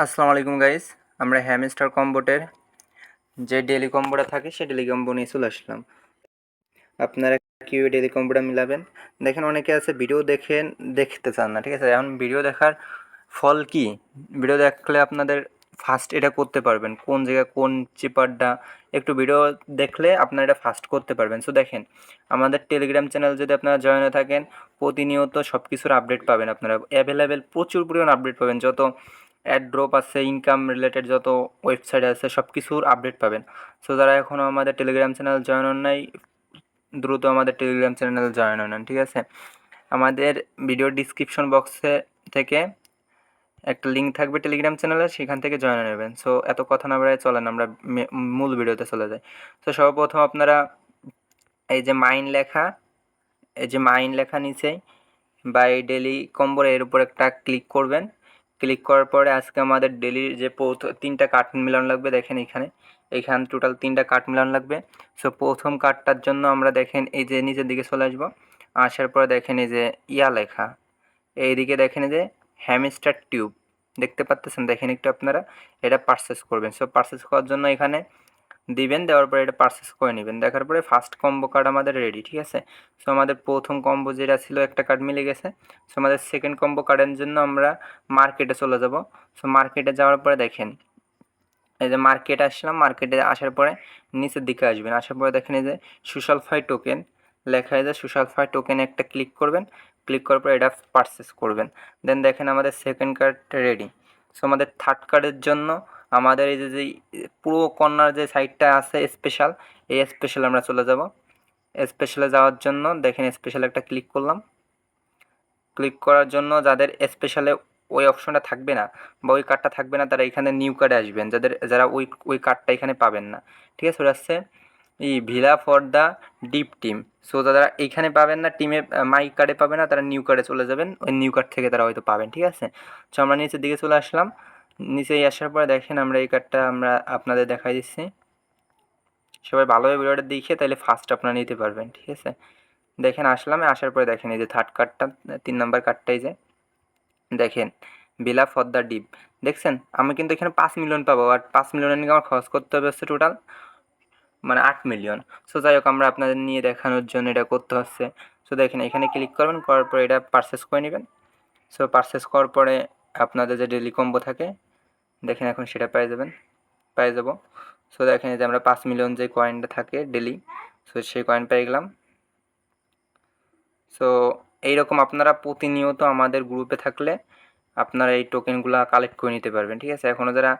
আসসালামু আলাইকুম গাইস। আমরা হ্যামস্টার কম্বোটের যে ডেলি কম্বোটা থাকে সেই ডেলি কম্বো নিয়ে চলে আসলাম। আপনারা কীভাবে ডেলি কম্বোটা মিলাবেন দেখেন। অনেকে আছে ভিডিও দেখতে চান না, ঠিক আছে। এখন ভিডিও দেখার ফল কি, ভিডিও দেখলে আপনাদের ফার্স্ট এটা করতে পারবেন, কোন জায়গায় কোন চিপারটা একটু ভিডিও দেখলে আপনারা এটা ফার্স্ট করতে পারবেন। সো দেখেন, আমাদের টেলিগ্রাম চ্যানেল যদি আপনারা জয়েন হয়ে থাকেন, প্রতিনিয়ত সব কিছুর আপডেট পাবেন। আপনারা অ্যাভেলেবেল প্রচুর পরিমাণ আপডেট পাবেন। যত অ্যাড ড্রপ আছে, ইনকাম রিলেটেড যত ওয়েবসাইট আছে, সব কিছুর আপডেট পাবেন। সো যারা এখনও আমাদের টেলিগ্রাম চ্যানেল জয়েন হন নাই, দ্রুত আমাদের টেলিগ্রাম চ্যানেল জয়েন হন, ঠিক আছে। আমাদের ভিডিও ডিসক্রিপশন বক্সে থেকে একটা লিঙ্ক থাকবে টেলিগ্রাম চ্যানেলের, সেখান থেকে জয়েন নেবেন। সো এত কথা না বাড়ায় চলেন আমরা মূল ভিডিওতে চলে যাই। তো সর্বপ্রথম আপনারা এই যে মাইন লেখা নিচে বা এই ডেলি কম্বোর এর উপর একটা ক্লিক করবেন। ক্লিক করার পরে আজকে আমাদের ডেলির যে তিনটা কার্ড মিলানো লাগবে, দেখেন এইখানে টোটাল তিনটা কার্ড মিলানো লাগবে। সো প্রথম কার্ডটার জন্য আমরা দেখেন এই যে নিচের দিকে চলে আসবো। আসার পরে দেখেন এই যে লেখা, এইদিকে দেখেন এই যে হ্যামস্টার টিউব দেখতে পাচ্ছেন। দেখেন একটু আপনারা এটা পারচেস করবেন। সো পারচেস করার জন্য এখানে দিবেন, দেওয়ার পরে এটা পারচেস করে নেবেন। দেখার পরে ফার্স্ট কম্বো কার্ড আমাদের রেডি, ঠিক আছে। সো আমাদের প্রথম কম্বো যেটা ছিল একটা কার্ড মিলে গেছে। সো আমাদের সেকেন্ড কম্বো কার্ডের জন্য আমরা মার্কেটে চলে যাব। সো মার্কেটে যাওয়ার পরে দেখেন এই যে মার্কেটে আসলাম। মার্কেটে আসার পরে নিচের দিকে আসবেন। আসার পরে দেখেন এই যে সোশ্যালফাই টোকেন লেখা, আছে সোশ্যালফাই টোকেনে একটা ক্লিক করবেন। ক্লিক করার পরে এটা পারচেস করবেন। দেন দেখেন আমাদের সেকেন্ড কার্ড রেডি। সো আমাদের থার্ড কার্ডের জন্য আমাদের এই যে পুরো কর্নার যে সাইডটা আছে স্পেশাল, এই স্পেশাল আমরা চলে যাব। স্পেশালে যাওয়ার জন্য দেখেন স্পেশাল একটা ক্লিক করলাম। ক্লিক করার জন্য যাদের স্পেশালে ওই অপশনটা থাকবে না বা ওই কার্ডটা থাকবে না, তারা এখানে নিউ কার্ডে আসবেন। যারা ওই কার্ডটা এখানে পাবেন না, ঠিক আছে। ওটা হচ্ছে এই villa for the deep team. So যারা এইখানে পাবেন না, টিমে মাই কার্ডে পাবে না, তারা নিউ কার্ডে চলে যাবেন। ওই নিউ কার্ড থেকে তারা হয়তো পাবেন, ঠিক আছে। সো আমরা নিচের দিকে চলে আসলাম। নিচে আসার পরে দেখেন আমরা এই কার্ডটা আমরা আপনাদের দেখাই দিচ্ছি। সবাই ভালোভাবে ভিডিওটা দেখে তাহলে ফার্স্ট আপনারা নিতে পারবেন, ঠিক আছে। দেখেন আসলাম। আসার পরে দেখেন এই যে থার্ড কার্ডটা, 3 নাম্বার কার্ডটাই যে দেখেন বিলা ফর দ্য ডিপ। দেখছেন আমি কিন্তু এখানে 5 মিলিয়ন পাবো, আর 5 মিলিয়নের নিয়ে আমার খরচ করতে হবে হচ্ছে টোটাল মানে 8 মিলিয়ন। সো যাই হোক, আমরা আপনাদের নিয়ে দেখানোর জন্য এটা করতে হচ্ছে। সো দেখেন এখানে ক্লিক করবেন, করার পরে এটা পারচেস করে নেবেন। সো পারচেস করার পরে আপনাদের যে ডেলি কম্বো থাকে দেখেন এখন সেটা পেয়ে যাব। সো দেখেন যে আমরা 5 মিলিয়ন যে কয়েনটা থাকে ডেলি, সো সেই কয়েন পেয়ে গেলাম। সো এইরকম আপনারা প্রতিনিয়ত আমাদের গ্রুপে থাকলে আপনারা এই টোকেনগুলো কালেক্ট করে নিতে পারবেন, ঠিক আছে। এখনও যারা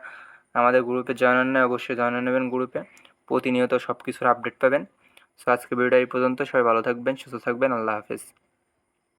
আমাদের গ্রুপে জয়েন হন না, অবশ্যই জয়েন হয়ে নেবেন গ্রুপে। প্রতিনিয়ত সব কিছুর আপডেট পাবেন। সো আজকে ভিডিওটা এই পর্যন্ত। সবাই ভালো থাকবেন, সুস্থ থাকবেন। আল্লাহ হাফেজ।